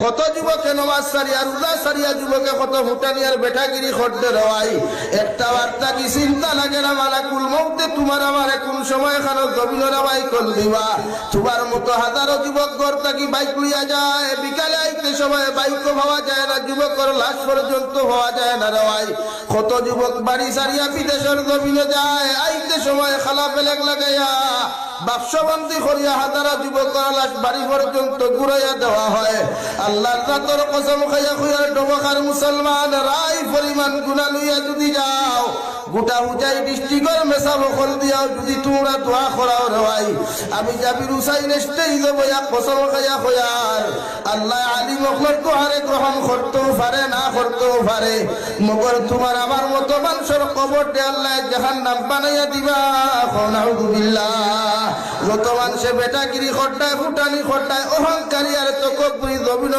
কত যুবকে নমাজ সারিয়া রোজা সারিয়া যুবকে কত ফুটানি আর বেটাগিরি করতে রওয়াই একটা বার্তা কি চিন্তা লাগে না মালাকুল মউতে তোমার আমার কোন সময় খানো জমিনের আমায় কল দিবা তোমার মতো হাজারো যুবক ঘর থাকি বাইক লইয়া যায় বিকালে আইতে সময় বাইকও পাওয়া যায় না যুবকের লাশ পর্যন্ত পাওয়া যায় না রওয়াই কত যুবক বাড়ি সারিয়া বিদেশের জমিনে যায় আইতে সময় খালা পেলেক লাগাইয়া বাক্সবন্দি করিয়া হাজারা যুবকের লাশ বাড়ি পর্যন্ত ঘুরাইয়া দেওয়া হয় আল্লাহর রাতের কসম খাইয়া খুইয়া ডবকার মুসলমান রাই পরিমাণ গুনাহ লইয়া যদি যাও গোটা উজাই ডিস্ট্রিক্টের মেসাব খল দিয়াও যদি তোমরা দোয়া করাও রে ভাই আমি জাবির হুসাইন স্টেজ বয়া কসম খাইয়া খয়ার আল্লাহ আলী মখলর দোয়ারে গ্রহণ করতেও পারে না করতেও পারে মগর তোমার আমার মতো মানুষের কবরতে আল্লাহ জাহান্নাম বানাইয়া দিবা নাউযুবিল্লাহ যত মানুষে বেটাগিরি খটায় ফুটানি খটায় অহংকারী আর তকব্বুরি জমিন